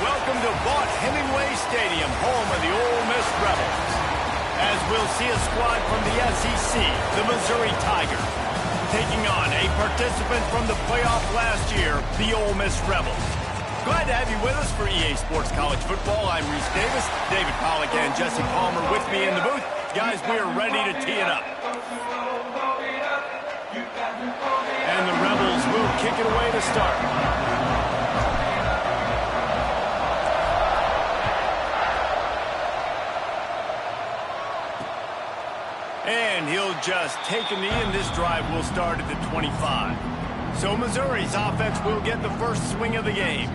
Welcome to Hemingway Stadium, home of the Ole Miss Rebels. As we'll see a squad from the SEC, the Missouri Tigers, taking on a participant from the playoff last year, the Ole Miss Rebels. Glad to have you with us for EA Sports College Football. I'm Reese Davis, David Pollack and Jesse Palmer with me in the booth. Guys, we are ready to tee it up. And the Rebels will kick it away to start. And he'll just take a knee, and this drive will start at the 25. So Missouri's offense will get the first swing of the game.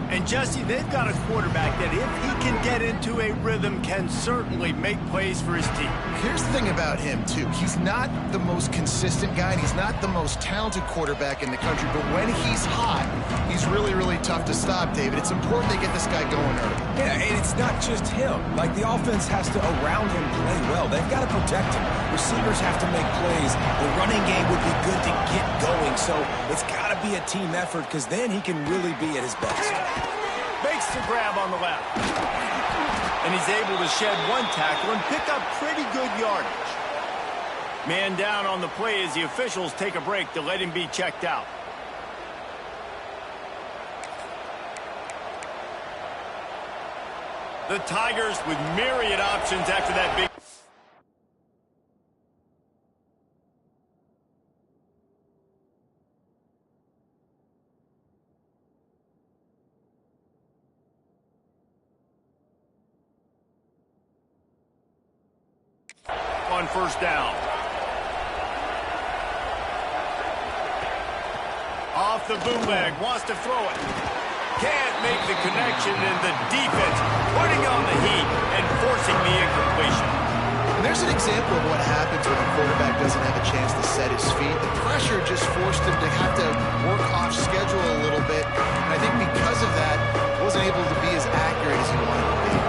And Jesse, they've got a quarterback that if he can get into a rhythm can certainly make plays for his team. Here's the thing about him, too. He's not the most consistent guy, and he's not the most talented quarterback in the country, but when he's hot, he's really, really tough to stop, David. It's important they get this guy going early. Yeah, and it's not just him. Like, the offense has to, around him, play well. They've got to protect him. Receivers have to make plays. The running game would be good to get going, so it's got to be a team effort because then he can really be at his best. Makes the grab on the left. And he's able to shed one tackle and pick up pretty good yardage. Man down on the play as the officials take a break to let him be checked out. The Tigers with myriad options after that big... on first down. Off the bootleg, wants to throw it. Can't make the connection, and the defense putting on the heat and forcing the incompletion. There's an example of what happens when a quarterback doesn't have a chance to set his feet. The pressure just forced him to have to work off schedule a little bit. And I think because of that, wasn't able to be as accurate as he wanted to be.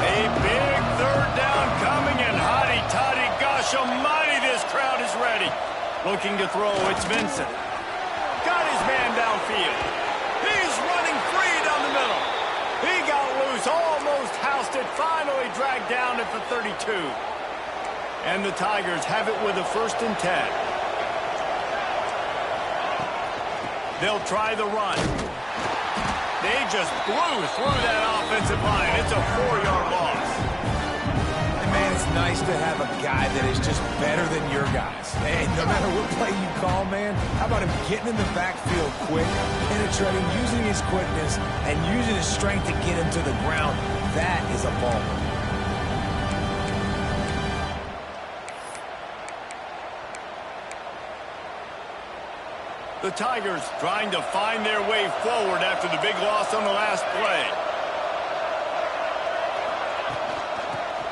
A big third down coming, and hotty-toddy, gosh almighty, this crowd is ready. Looking to throw, it's Vincent. Got his man downfield. He's running free down the middle. He got loose, almost housed it, finally dragged down at the 32. And the Tigers have it with a 1st and 10. They'll try the run. They just blew through that offensive line. It's a 4-yard loss. And man, it's nice to have a guy that is just better than your guys. Hey, no matter what play you call, man, how about him getting in the backfield quick, penetrating, using his quickness, and using his strength to get him to the ground. That is a baller. The Tigers trying to find their way forward after the big loss on the last play.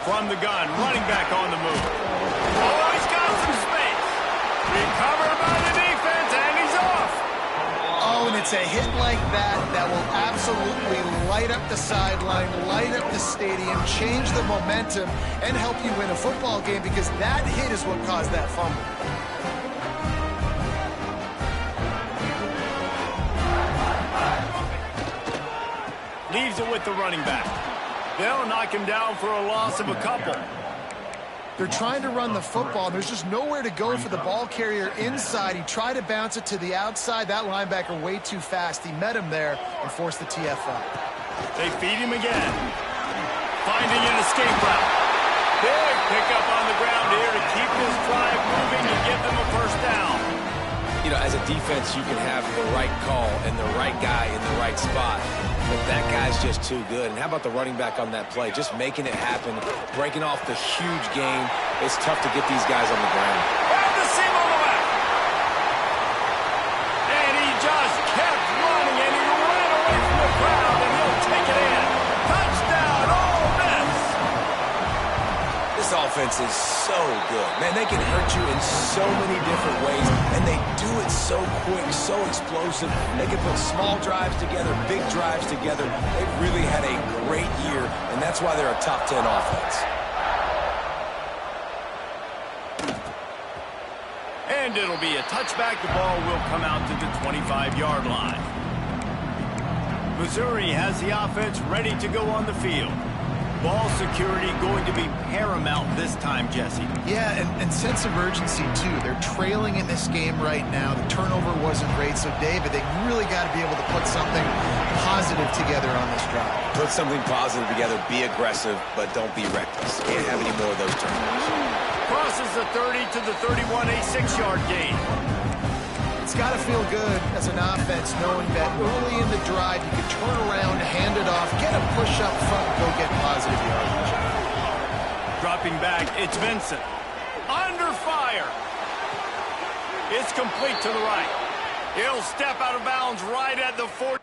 From the gun, running back on the move. Oh, he's got some space. Recovered by the defense, and he's off. Oh, and it's a hit like that that will absolutely light up the sideline, light up the stadium, change the momentum, and help you win a football game because that hit is what caused that fumble. Leaves it with the running back. They'll knock him down for a loss of a couple. They're trying to run the football. There's just nowhere to go for the ball carrier inside. He tried to bounce it to the outside. That linebacker way too fast. He met him there and forced the TFL. They feed him again. Finding an escape route. Big pickup on the ground here to keep this drive moving and give them a 1st down. You know, as a defense, you can have the right call and the right guy in the right spot. But that guy's just too good. And how about the running back on that play? Just making it happen, breaking off the huge gain. It's tough to get these guys on the ground. And the seam on the left. And he just kept running, and he ran away from the crowd, and he'll take it in. Touchdown, Ole Miss. This offense is so good. Man, they can hurt you in so many different ways, and they do it so quick, so explosive. They can put small drives together, big drives together. They've really had a great year, and that's why they're a top 10 offense. And it'll be a touchback. The ball will come out to the 25-yard line. Missouri has the offense ready to go on the field. Ball security going to be paramount this time, Jesse. Yeah, and sense of urgency, too. They're trailing in this game right now. The turnover wasn't great, so, David, they really got to be able to put something positive together on this drive. Put something positive together, be aggressive, but don't be reckless. Can't have any more of those turnovers. Crosses the 30 to the 31, a 6-yard gain. It's got to feel good as an offense knowing that early in the drive you can turn around, hand it off, get a push up front, and go get positive yardage. Dropping back, it's Vincent. Under fire. It's complete to the right. He'll step out of bounds right at the 40.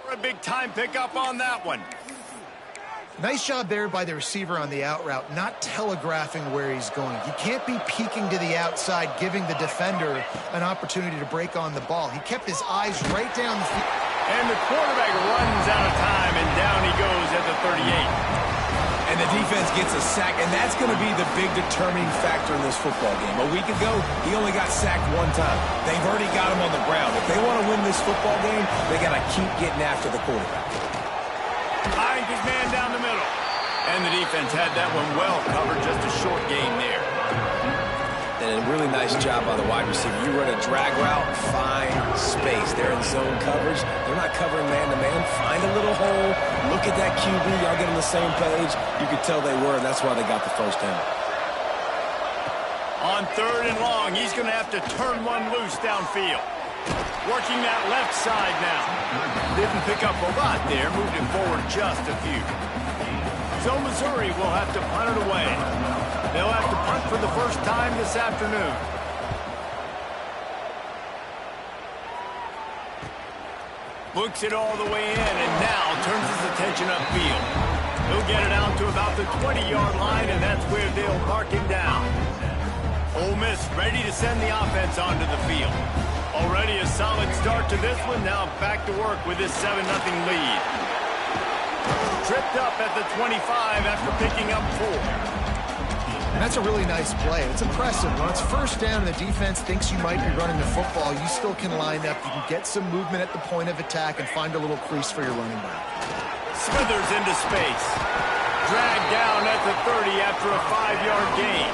A big time pickup on that one. Nice job there by the receiver on the out route, not telegraphing where he's going. He can't be peeking to the outside, giving the defender an opportunity to break on the ball. He kept his eyes right down the field. And the quarterback runs out of time, and down he goes at the 38. And the defense gets a sack, and that's going to be the big determining factor in this football game. A week ago, he only got sacked one time. They've already got him on the ground. If they want to win this football game, they got to keep getting after the quarterback. Finds his man down the middle. And the defense had that one well covered, just a short gain there. And a really nice job by the wide receiver. You run a drag route, find space. They're in zone coverage. They're not covering man-to-man. Find a little hole. Look at that QB. Y'all get on the same page. You could tell they were, and that's why they got the first down. On 3rd and long, he's going to have to turn one loose downfield. Working that left side now. Didn't pick up a lot there. Moved it forward just a few. So Missouri will have to punt it away. They'll have to punt for the first time this afternoon. Looks it all the way in and now turns his attention upfield. He'll get it out to about the 20-yard line, and that's where they'll mark him down. Ole Miss ready to send the offense onto the field. Already a solid start to this one. Now back to work with this 7-0 lead. Tripped up at the 25 after picking up 4. And that's a really nice play. It's impressive. When it's first down and the defense thinks you might be running the football, you still can line up. You can get some movement at the point of attack and find a little crease for your running back. Smithers into space. Dragged down at the 30 after a 5-yard gain.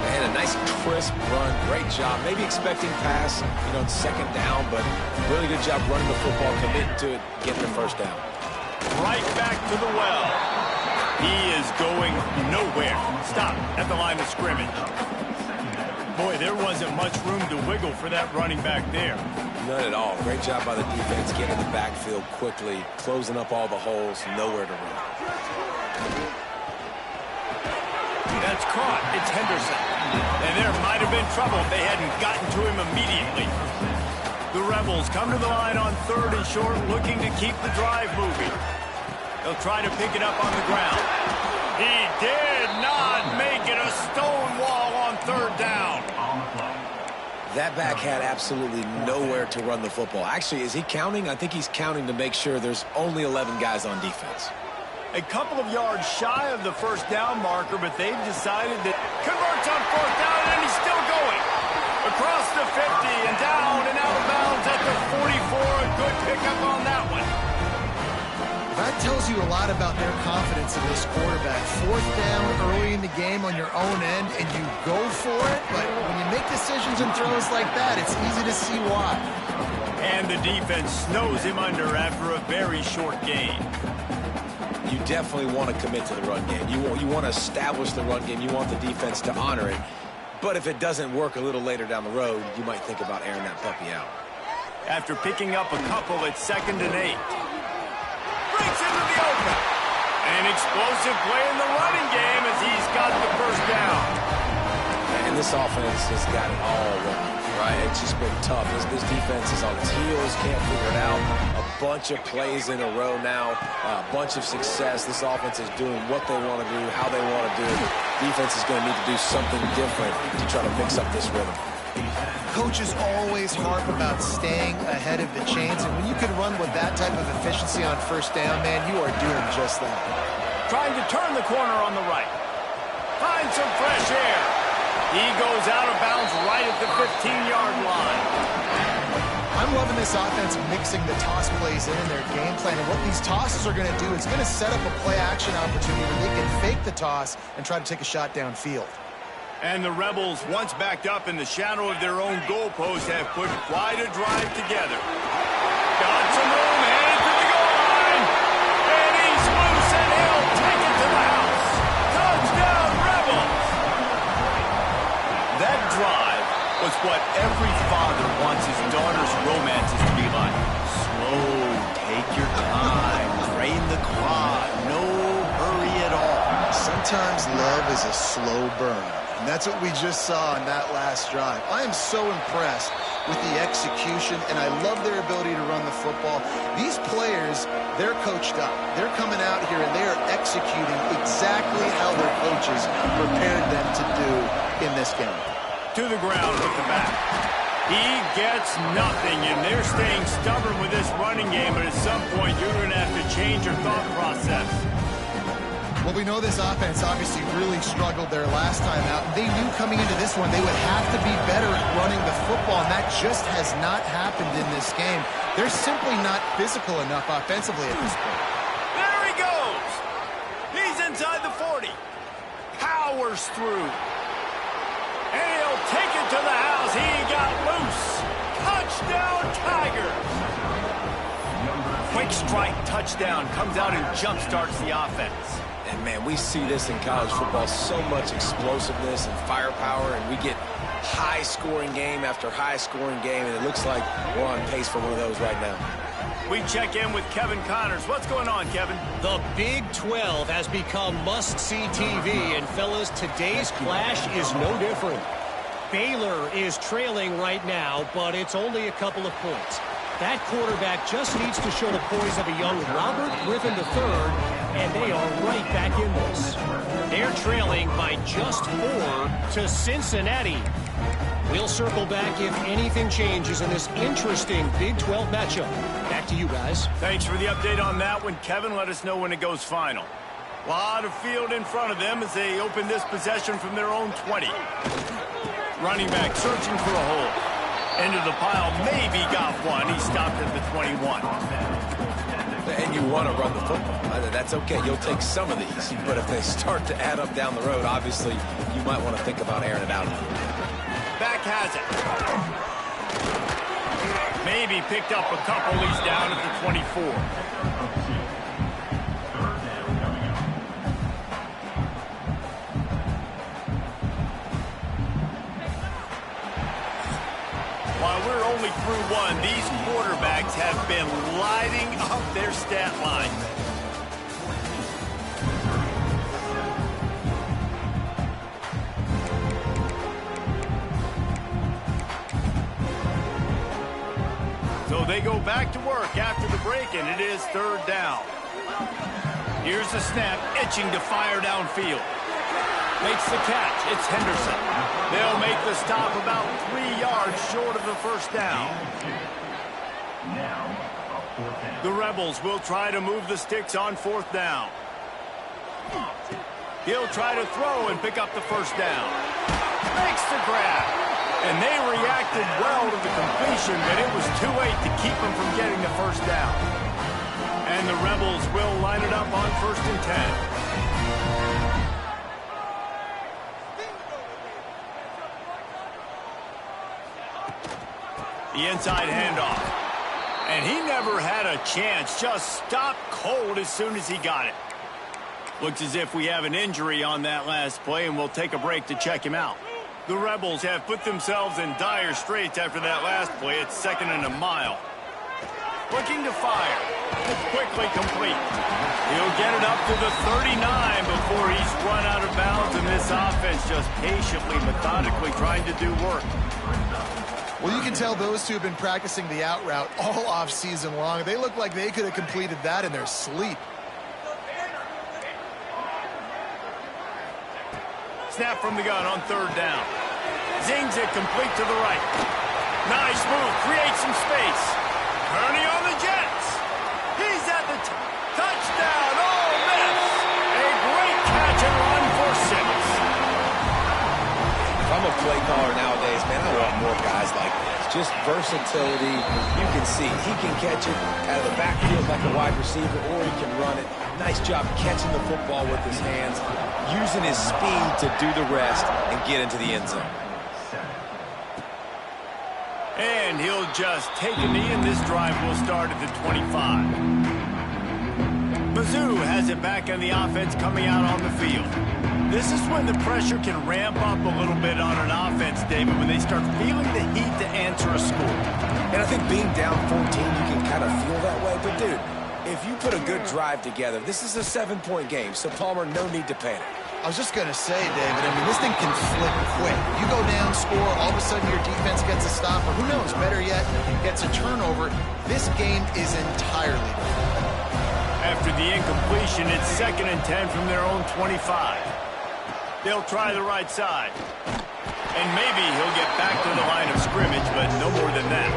Man, a nice crisp run. Great job. Maybe expecting pass, second down, but really good job running the football, committing to it, getting the first down. Right back to the well. He is going nowhere. Stop at the line of scrimmage. Boy, there wasn't much room to wiggle for that running back there. None at all. Great job by the defense getting in the backfield quickly, closing up all the holes, nowhere to run. That's caught. It's Henderson. And there might have been trouble if they hadn't gotten to him immediately. The Rebels come to the line on 3rd and short, looking to keep the drive moving. They'll try to pick it up on the ground. He did not make it. A stone wall on 3rd down. That back had absolutely nowhere to run the football. Actually, is he counting? I think he's counting to make sure there's only 11 guys on defense. A couple of yards shy of the first down marker, but they've decided that converts on 4th down, and he's still going. Across the 50 and down and out of bounds at the 44. A good pickup on that one. That that tells you a lot about their confidence in this quarterback. Fourth down early in the game on your own end, and you go for it, but when you make decisions and throws like that, it's easy to see why. And the defense snows him under after a very short gain. You definitely want to commit to the run game. You want to establish the run game. You want the defense to honor it. But if it doesn't work a little later down the road, you might think about airing that puppy out. After picking up a couple at 2nd and 8. Breaks into the open. An explosive play in the running game as he's got the first down. And this offense has got it all wrong, right? It's just been tough. This defense is on its heels, can't figure it out. A bunch of plays in a row now, a bunch of success. This offense is doing what they want to do, how they want to do it. Defense is going to need to do something different to try to mix up this rhythm. Coaches always harp about staying ahead of the chains, and when you can run with that type of efficiency on first down, man, you are doing just that. Trying to turn the corner on the right. Finds some fresh air. He goes out of bounds right at the 15-yard line. I'm loving this offense mixing the toss plays in their game plan, and what these tosses are going to do, it's going to set up a play-action opportunity where they can fake the toss and try to take a shot downfield. And the Rebels, once backed up in the shadow of their own goalpost, have put quite a drive together. Got some room, headed to the goal line. And he's loose, and he'll take it to the house. Touchdown, Rebels! That drive was what every father wants his daughter's romances to be like. Slow, take your time, train the quad, no hurry at all. Sometimes love is a slow burn. And that's what we just saw in that last drive. I am so impressed with the execution, and I love their ability to run the football. These players, they're coached up. They're coming out here, and they are executing exactly how their coaches prepared them to do in this game. To the ground with the back. He gets nothing, and they're staying stubborn with this running game, but at some point, you're going to have to change your thought process. Well, we know this offense obviously really struggled their last time out. They knew coming into this one they would have to be better at running the football, and that just has not happened in this game. They're simply not physical enough offensively at this point. There he goes. He's inside the 40. Powers through. And he'll take it to the house. He got loose. Touchdown, Tigers. Quick strike touchdown comes out and jump-starts the offense. And, man, we see this in college football, so much explosiveness and firepower, and we get high-scoring game after high-scoring game, and it looks like we're on pace for one of those right now. We check in with Kevin Connors. What's going on, Kevin? The Big 12 has become must-see TV, and, fellas, today's clash is no different. Baylor is trailing right now, but it's only a couple of points. That quarterback just needs to show the poise of a young Robert Griffin III, and they are right back in this. They're trailing by just 4 to Cincinnati. We'll circle back if anything changes in this interesting Big 12 matchup. Back to you guys. Thanks for the update on that one, Kevin. Let us know when it goes final. A lot of field in front of them as they open this possession from their own 20. Running back searching for a hole. Into the pile, maybe got one. He stopped at the 21. And you want to run the football. That's okay. You'll take some of these. But if they start to add up down the road, obviously, you might want to think about airing it out. Back has it. Maybe picked up a couple. He's down at the 24. While we're only through one, these quarterbacks have been lighting up their stat line. So they go back to work after the break, and it is 3rd down. Here's the snap, itching to fire downfield. Makes the catch. It's Henderson. They'll make the stop about 3 yards short of the first down. The Rebels will try to move the sticks on 4th down. He'll try to throw and pick up the first down. Makes the grab. And they reacted well to the completion, but it was too late to keep him from getting the first down. And the Rebels will line it up on 1st and 10. The inside handoff. And he never had a chance. Just stopped cold as soon as he got it. Looks as if we have an injury on that last play, and we'll take a break to check him out. The Rebels have put themselves in dire straits after that last play. It's 2nd and a mile. Looking to fire. It's quickly complete. He'll get it up to the 39 before he's run out of bounds, and this offense just patiently, methodically trying to do work. Well, you can tell those two have been practicing the out route all off season long. They look like they could have completed that in their sleep. Snap from the gun on 3rd down. Zings it complete to the right. Nice move, creates some space. Kearney on the Jets. He's at the touchdown. Ole Miss. A great catch and run for 6. If I'm a play caller nowadays, man, I want more guys like this. Just versatility. You can see he can catch it out of the backfield like a wide receiver, or he can run it. Nice job catching the football with his hands, using his speed to do the rest and get into the end zone. And he'll just take a knee, and this drive will start at the 25. Mizzou has it back on the offense coming out on the field. This is when the pressure can ramp up a little bit on an offense, David, when they start feeling the heat to answer a score. And I think being down 14, you can kind of feel that way. But, dude, if you put a good drive together, this is a 7-point game, so Palmer, no need to panic. I was just going to say, David, I mean, this thing can flip quick. You go down, score, all of a sudden your defense gets a stop, or who knows, better yet, gets a turnover. This game is entirely different. After the incompletion, it's 2nd and 10 from their own 25. They'll try the right side. And maybe he'll get back to the line of scrimmage, but no more than that.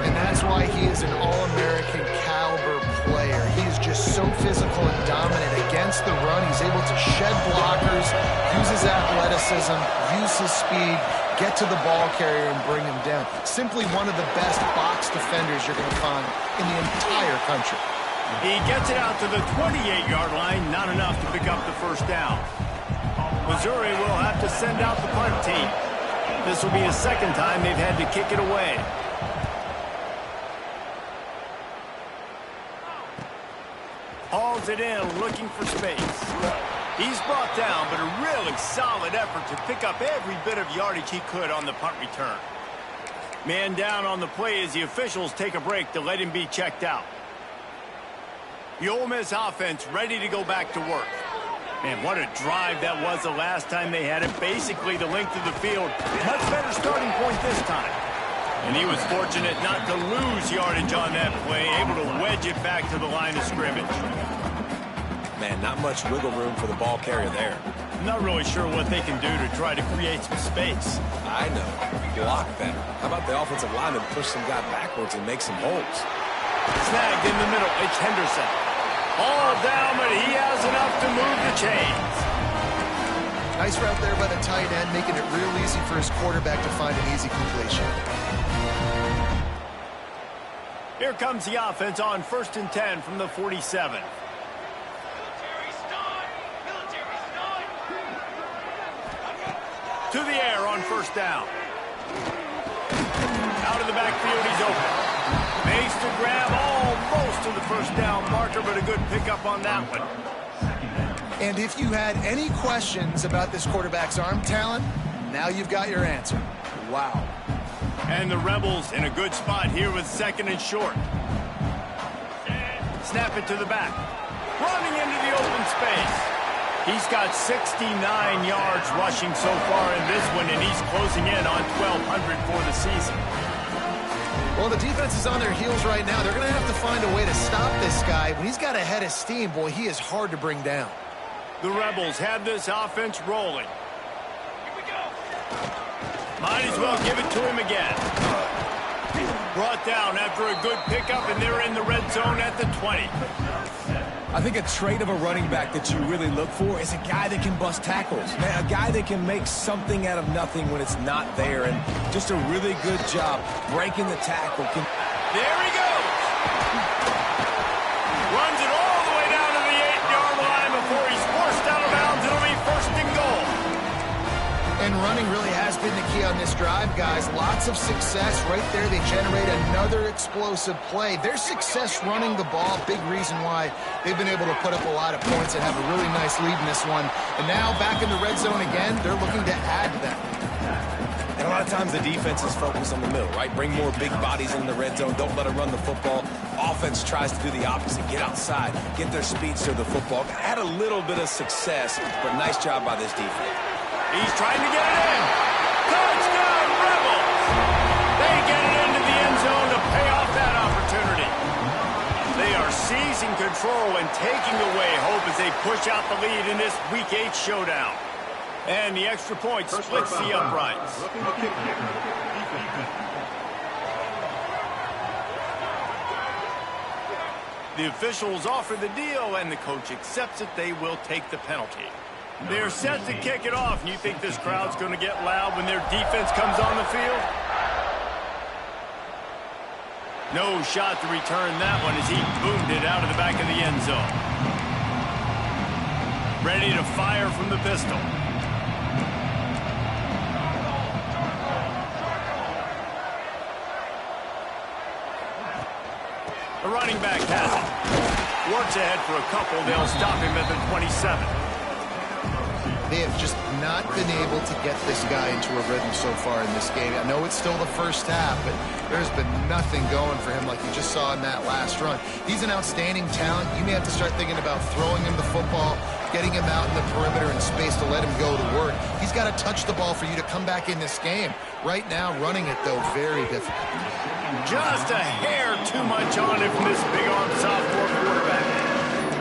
And that's why he is an All-American caliber player. He is just so physical and dominant against the run. He's able to shed blockers, use his athleticism, use his speed, get to the ball carrier and bring him down. Simply one of the best box defenders you're going to find in the entire country. He gets it out to the 28-yard line, not enough to pick up the 1st down. Missouri will have to send out the punt team. This will be the 2nd time they've had to kick it away. Hauls it in, looking for space. He's brought down, but a really solid effort to pick up every bit of yardage he could on the punt return. Man down on the play as the officials take a break to let him be checked out. The Ole Miss offense ready to go back to work. Man, what a drive that was the last time they had it. Basically the length of the field. Much better starting point this time. And he was fortunate not to lose yardage on that play, able to wedge it back to the line of scrimmage. Man, not much wiggle room for the ball carrier there. I'm not really sure what they can do to try to create some space. I know. Block better. How about the offensive lineman push some guy backwards and make some holes? Snagged in the middle. It's Henderson. All down, but he has enough to move the chains. Nice route there by the tight end, making it real easy for his quarterback to find an easy completion. Here comes the offense on 1st and 10 from the 47. To the air on 1st down. Out of the backfield, he's open. Makes the grab almost to the 1st down marker, but a good pickup on that one. And if you had any questions about this quarterback's arm talent, now you've got your answer. Wow. And the Rebels in a good spot here with 2nd and short. Snap it to the back. Running into the open space. He's got 69 yards rushing so far in this one, and he's closing in on 1,200 for the season. Well, the defense is on their heels right now. They're going to have to find a way to stop this guy. When he's got a head of steam, boy, he is hard to bring down. The Rebels have this offense rolling. Here we go. Might as well give it to him again. Brought down after a good pickup, and they're in the red zone at the 20. I think a trait of a running back that you really look for is a guy that can bust tackles. Man, a guy that can make something out of nothing when it's not there, and just a really good job breaking the tackle. There he goes. running really has been the key on this drive, guys. Lots of success right there. They generate another explosive play. Their success running the ball, big reason why they've been able to put up a lot of points and have a really nice lead in this one. And now back in the red zone again, they're looking to add to that. And a lot of times the defense is focused on the middle, right? Bring more big bodies in the red zone. Don't let them run the football. Offense tries to do the opposite. Get outside. Get their speeds to the football. Had a little bit of success, but nice job by this defense. He's trying to get it in. Touchdown, Rebels! They get it into the end zone to pay off that opportunity. They are seizing control and taking away hope as they push out the lead in this Week 8 showdown. And the extra point splits the uprights. The officials offer the deal, and the coach accepts it. They will take the penalty. They're set to kick it off, and you think this crowd's going to get loud when their defense comes on the field? No shot to return that one as he boomed it out of the back of the end zone. Ready to fire from the pistol. The running back has it. Works ahead for a couple. They'll stop him at the 27. They have just not been able to get this guy into a rhythm so far in this game. I know it's still the first half, but there's been nothing going for him like you just saw in that last run. He's an outstanding talent. You may have to start thinking about throwing him the football, getting him out in the perimeter in space to let him go to work. He's got to touch the ball for you to come back in this game. Right now, running it, though, very difficult. Just a hair too much on it from this big-arm sophomore quarterback.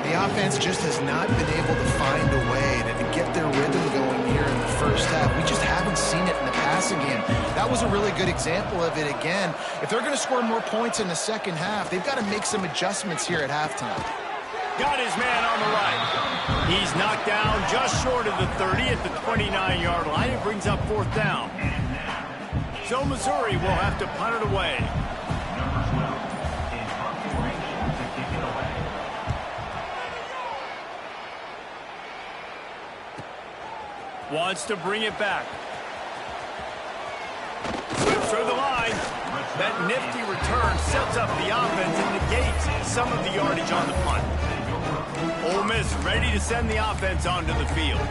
The offense just has not been able to find a way to get their rhythm going here in the first half. We just haven't seen it in the passing game. That was a really good example of it again. If they're going to score more points in the second half, they've got to make some adjustments here at halftime. Got his man on the right. He's knocked down just short of the 30 at the 29-yard line. It brings up fourth down. So Missouri will have to punt it away. Wants to bring it back. Slips through the line. That nifty return sets up the offense and negates some of the yardage on the punt. Ole Miss ready to send the offense onto the field.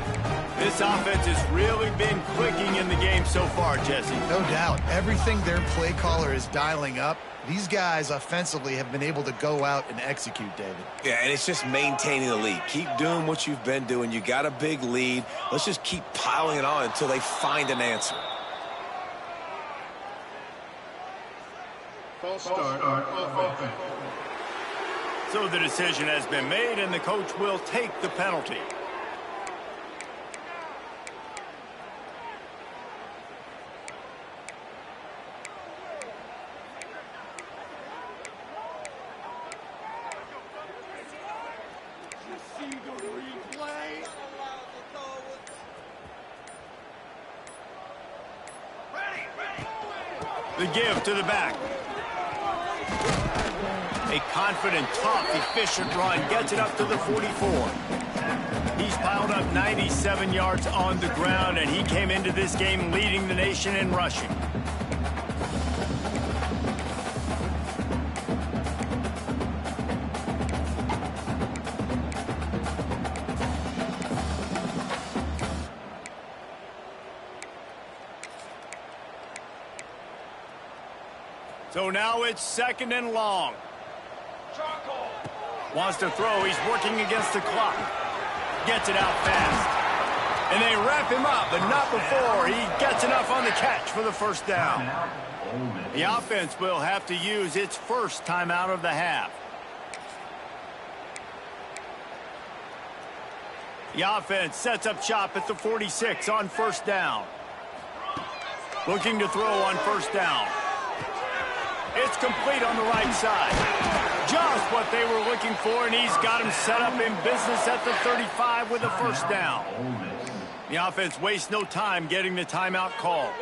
This offense has really been clicking in the game so far, Jesse. No doubt. Everything their play caller is dialing up, these guys offensively have been able to go out and execute, David. Yeah, and it's just maintaining the lead. Keep doing what you've been doing. You got a big lead. Let's just keep piling it on until they find an answer. False start offense. So the decision has been made, and the coach will take the penalty. The give to the back. A confident, tough, efficient run gets it up to the 44. He's piled up 97 yards on the ground, and he came into this game leading the nation in rushing. So now it's second and long. Wants to throw. He's working against the clock. Gets it out fast. And they wrap him up, but not before he gets enough on the catch for the first down. The offense will have to use its first timeout of the half. The offense sets up shop at the 46 on first down. Looking to throw on first down. It's complete on the right side. Just what they were looking for, and he's got him set up in business at the 35 with a first down. The offense wastes no time getting the timeout call.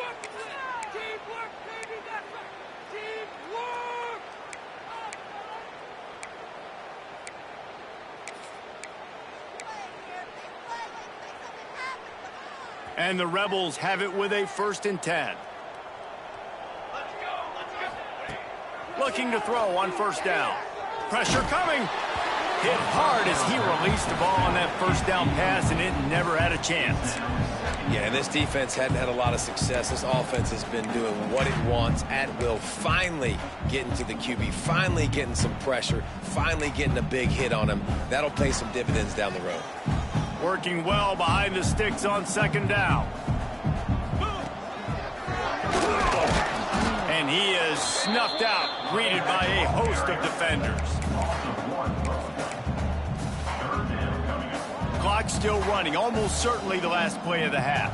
And the Rebels have it with a 1st and 10. Looking to throw on 1st down. Pressure coming. Hit hard as he released the ball on that 1st down pass, and it never had a chance. Yeah, and this defense hadn't had a lot of success. This offense has been doing what it wants at will. Finally getting to the QB, finally getting some pressure, finally getting a big hit on him. That'll pay some dividends down the road. Working well behind the sticks on 2nd down. And he is snuffed out, greeted by a host of defenders. Clock still running, almost certainly the last play of the half.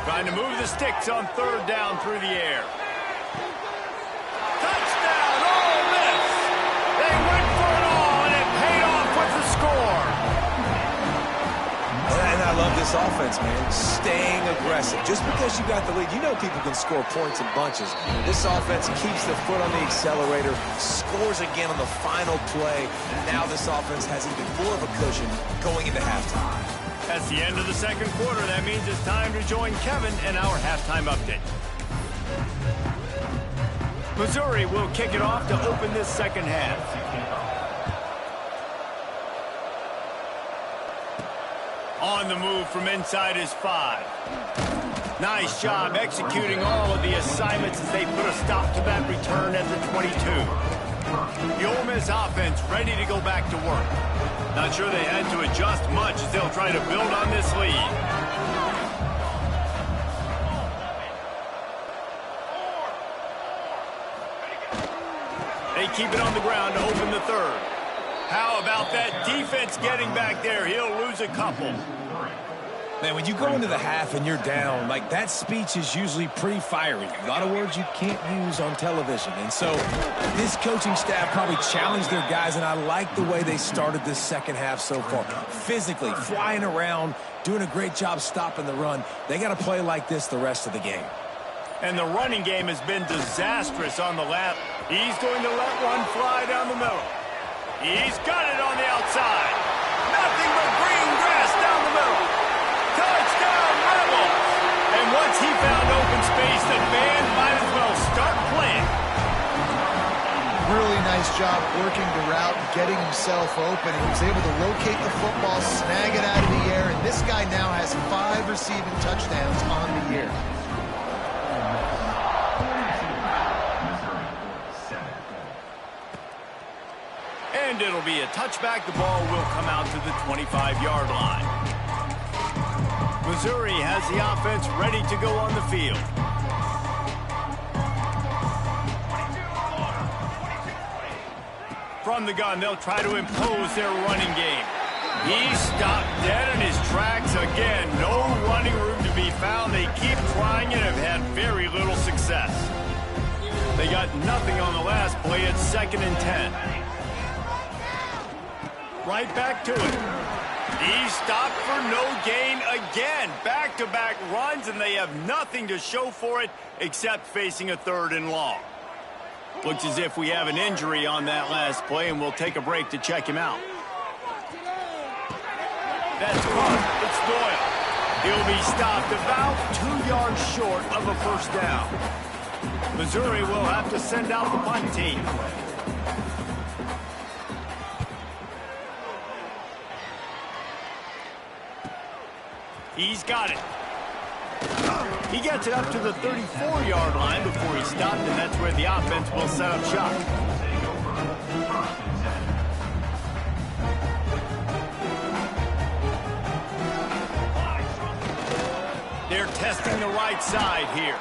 Trying to move the sticks on 3rd down through the air. Touchdown, Ole Miss! They went for it all, and it paid off with the score. And I love this offense, man. Staying aggressive. Just because you got the lead, you know people can score points in bunches. This offense keeps the foot on the accelerator, scores again on the final play. Now this offense has even more of a cushion going into halftime. That's the end of the 2nd quarter. That means it's time to join Kevin in our halftime update. Missouri will kick it off to open this 2nd half. On the move from inside his 5. Nice job executing all of the assignments as they put a stop to that return at the 22. The Ole Miss offense ready to go back to work. Not sure they had to adjust much as they'll try to build on this lead. They keep it on the ground to open the 3rd. How about that defense getting back there? He'll lose a couple. Man, when you go into the half and you're down, like that speech is usually pretty fiery. A lot of words you can't use on television. And so this coaching staff probably challenged their guys, and I like the way they started this 2nd half so far. Physically, flying around, doing a great job stopping the run. They got to play like this the rest of the game. And the running game has been disastrous on the left. He's going to let one fly down the middle. He's got it on the outside. Nothing but green grass down the middle. Touchdown, Rebels! And once he found open space, the band might as well start playing. Really nice job working the route and getting himself open. He was able to locate the football, snag it out of the air, and this guy now has 5 receiving touchdowns on the year. And it'll be a touchback. The ball will come out to the 25-yard line. Missouri has the offense ready to go on the field. From the gun, they'll try to impose their running game. He stopped dead in his tracks again. No running room to be found. They keep trying and have had very little success. They got nothing on the last play. It's 2nd and 10. Right back to it. He stopped for no gain again. Back-to-back runs, and they have nothing to show for it except facing a 3rd and long. Looks as if we have an injury on that last play, and we'll take a break to check him out. That's caught. It's Doyle. He'll be stopped about 2 yards short of a 1st down. Missouri will have to send out the punt team. He's got it. He gets it up to the 34-yard line before he stopped, and that's where the offense will set up shop. They're testing the right side here.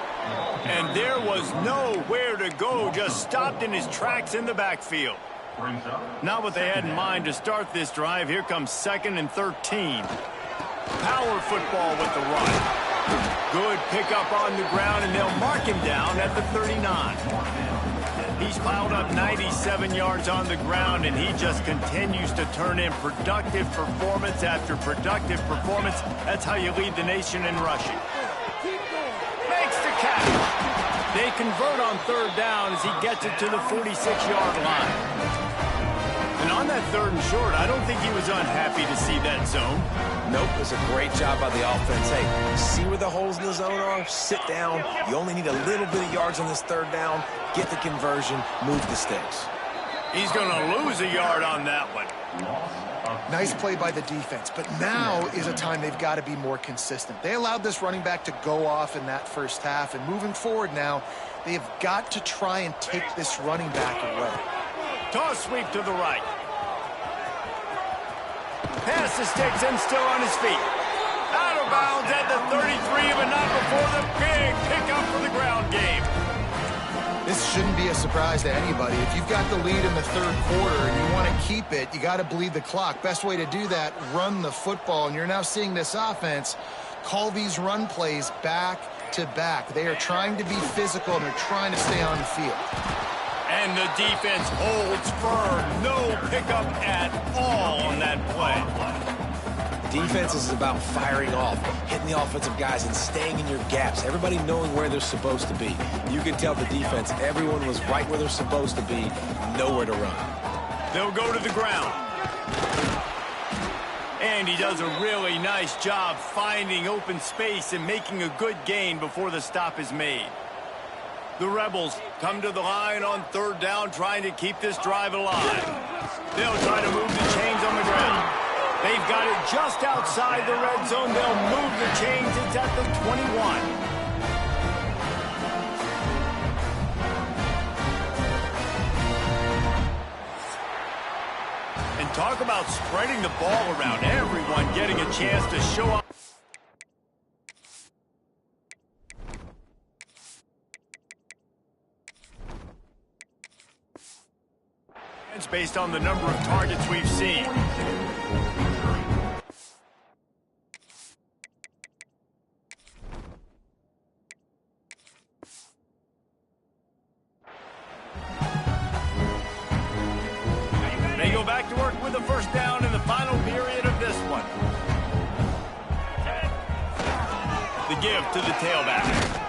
And there was nowhere to go, just stopped in his tracks in the backfield. Not what they had in mind to start this drive. Here comes 2nd and 13. Power football with the run. Good pickup on the ground, and they'll mark him down at the 39. He's piled up 97 yards on the ground, and he just continues to turn in productive performance after productive performance. That's how you lead the nation in rushing. Makes the catch. They convert on 3rd down as he gets it to the 46-yard line. And On that 3rd and short, I don't think he was unhappy to see that zone. Nope, it's a great job by the offense. Hey, see where the holes in the zone are? Sit down. You only need a little bit of yards on this 3rd down. Get the conversion. Move the sticks. He's going to lose a yard on that one. Nice play by the defense, but now is a time they've got to be more consistent. They allowed this running back to go off in that first half, and moving forward now, they have got to try and take this running back away. Toss sweep to the right. Pass the sticks and still on his feet. Out of bounds at the 33, but not before the big pickup for the ground game. This shouldn't be a surprise to anybody. If you've got the lead in the 3rd quarter and you want to keep it, you got to bleed the clock. Best way to do that, run the football. And you're now seeing this offense call these run plays back to back. They are trying to be physical and they're trying to stay on the field. And the defense holds firm. No pickup at all on that play. Defense is about firing off, hitting the offensive guys and staying in your gaps. Everybody knowing where they're supposed to be. You can tell the defense, everyone was right where they're supposed to be, nowhere to run. They'll go to the ground. And he does a really nice job finding open space and making a good gain before the stop is made. The Rebels come to the line on 3rd down, trying to keep this drive alive. They'll try to move the chains on the ground. They've got it just outside the red zone. They'll move the chains. It's at the 21. And talk about spreading the ball around. Everyone getting a chance to show up. Based on the number of targets we've seen. They go back to work with a 1st down in the final period of this one. The give to the tailback.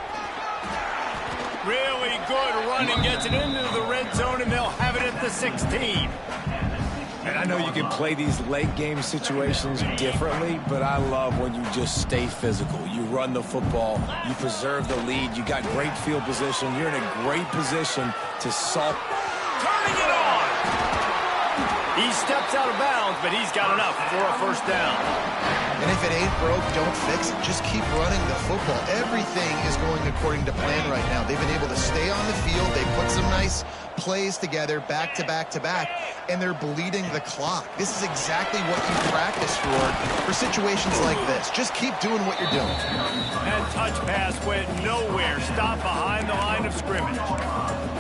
Really good running, gets it into the red zone, and they'll have it at the 16. And I know you can play these late game situations differently, but I love when you just stay physical. You run the football, you preserve the lead, you got great field position, you're in a great position to solve. Turning it on! He steps out of bounds, but he's got enough for a 1st down. And if it ain't broke, don't fix it. Just keep running the football. Everything is going according to plan right now. They've been able to stay on the field. They put some nice plays together back to back to back, and they're bleeding the clock. This is exactly what you practice for situations like this. Just keep doing what you're doing. And touch pass went nowhere. Stop behind the line of scrimmage.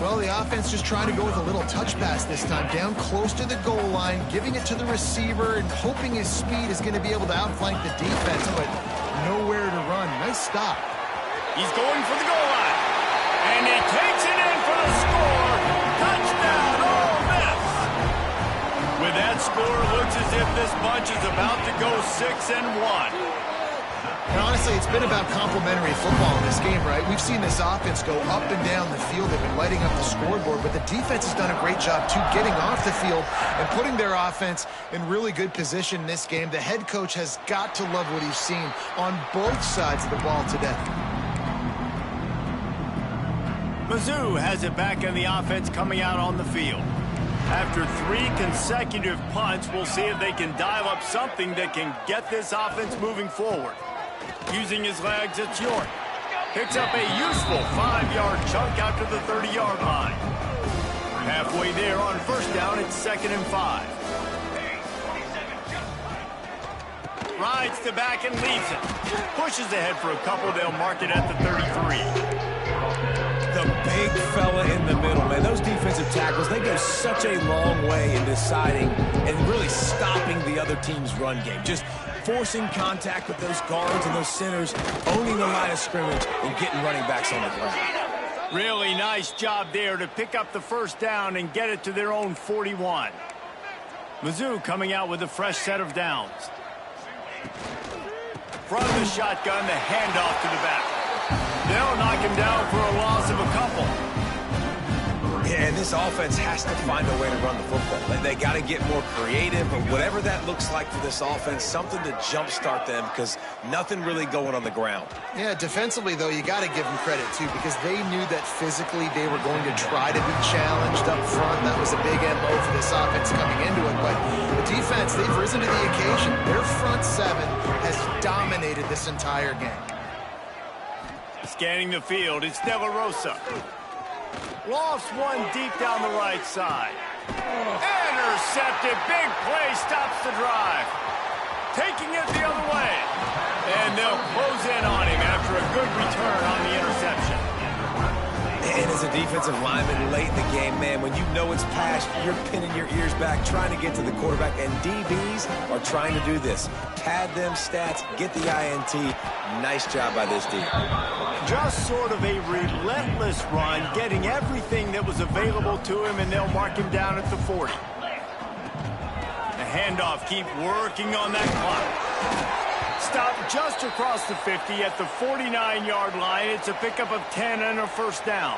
Well, the offense just trying to go with a little touch pass this time, down close to the goal line, giving it to the receiver and hoping his speed is going to be able to outflank the defense, but nowhere to run. Nice stop. He's going for the goal line. And he takes it in for the score. Touchdown, Ole Miss. With that score, looks as if this bunch is about to go 6-1. And honestly, it's been about complementary football in this game, right? We've seen this offense go up and down the field. They've been lighting up the scoreboard, but the defense has done a great job, too, getting off the field and putting their offense in really good position in this game. The head coach has got to love what he's seen on both sides of the ball today. Mizzou has it back in the offense coming out on the field. After 3 consecutive punts, we'll see if they can dial up something that can get this offense moving forward. Using his legs, it's York. Picks up a useful 5-yard chunk out to the 30-yard line. Halfway there on 1st down, it's 2nd and 5. Rides to back and leaves it. Pushes ahead for a couple. They'll mark it at the 33. The big fella in the middle, man. Those defensive tackles, they go such a long way in deciding and really stopping the other team's run game. Just forcing contact with those guards and those centers, owning the line of scrimmage, and getting running backs on the ground. Really nice job there to pick up the 1st down and get it to their own 41. Mizzou coming out with a fresh set of downs. From the shotgun, the handoff to the back. They'll knock him down for a loss of a couple. Yeah, and this offense has to find a way to run the football. They got to get more creative, or whatever that looks like for this offense, something to jumpstart them, because nothing really going on the ground. Yeah, defensively, though, you got to give them credit, too, because they knew that physically they were going to try to be challenged up front. That was a big MO for this offense coming into it. But the defense, they've risen to the occasion. Their front seven has dominated this entire game. Scanning the field, it's De La Rosa. Lofts one deep down the right side. Intercepted. Big play stops the drive. Taking it the other way. And they'll close in on him after a good return on the interception. And as a defensive lineman late in the game, man, when you know it's past, you're pinning your ears back, trying to get to the quarterback. And DBs are trying to do this. Pad them stats, get the INT. Nice job by this D. Just sort of a relentless run, getting everything that was available to him, and they'll mark him down at the 40. The handoff, keep working on that clock. Stop just across the 50 at the 49-yard line. It's a pickup of 10 and a first down.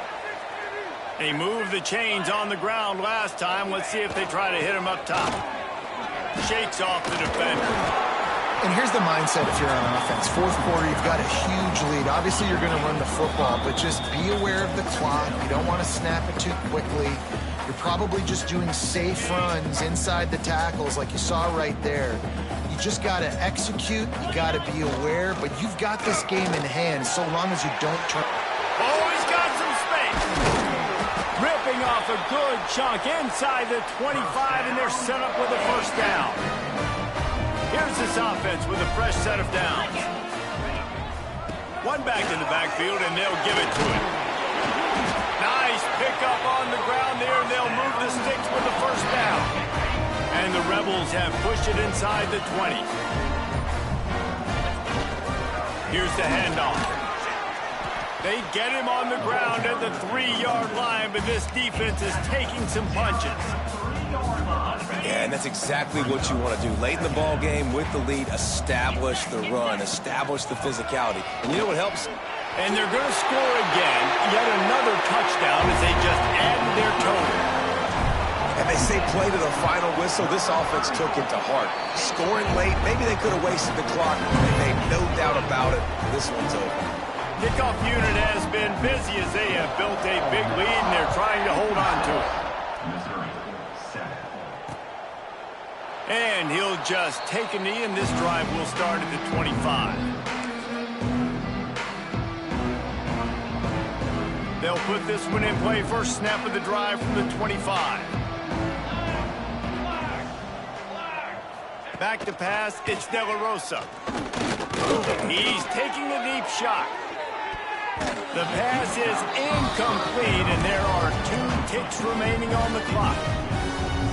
They moved the chains on the ground last time. Let's see if they try to hit him up top. Shakes off the defender. And here's the mindset if you're on offense. Fourth quarter, you've got a huge lead. Obviously, you're going to run the football, but just be aware of the clock. You don't want to snap it too quickly. You're probably just doing safe runs inside the tackles like you saw right there. You just got to execute. You got to be aware, but you've got this game in hand so long as you don't turn. Oh, he's got some space. Ripping off a good chunk inside the 25, and they're set up with a first down. Here's this offense with a fresh set of downs. One back in the backfield, and they'll give it to him. Nice pickup on the ground there, and they'll move the sticks with the first down. And the Rebels have pushed it inside the 20. Here's the handoff. They get him on the ground at the 3-yard line, but this defense is taking some punches. Yeah, and that's exactly what you want to do. Late in the ball game with the lead, establish the run, establish the physicality. And you know what helps? And they're going to score again. Yet another touchdown as they just added their total. And they say play to the final whistle. This offense took it to heart. Scoring late, maybe they could have wasted the clock. They made no doubt about it. This one's over. Kickoff unit has been busy as they have built a big lead, and they're trying to hold on to it. And he'll just take a knee, and this drive will start at the 25. They'll put this one in play. First snap of the drive from the 25. Back to pass, it's De La Rosa. He's taking a deep shot. The pass is incomplete, and there are 2 ticks remaining on the clock.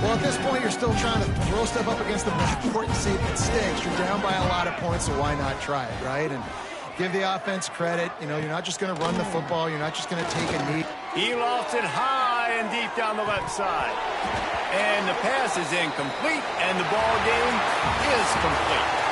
Well, at this point, you're still trying to throw stuff up against the backboard and see if it sticks. You're down by a lot of points, so why not try it, right? And give the offense credit. You know, you're not just going to run the football. You're not just going to take a knee. He lofts it high and deep down the left side. And the pass is incomplete, and the ball game is complete.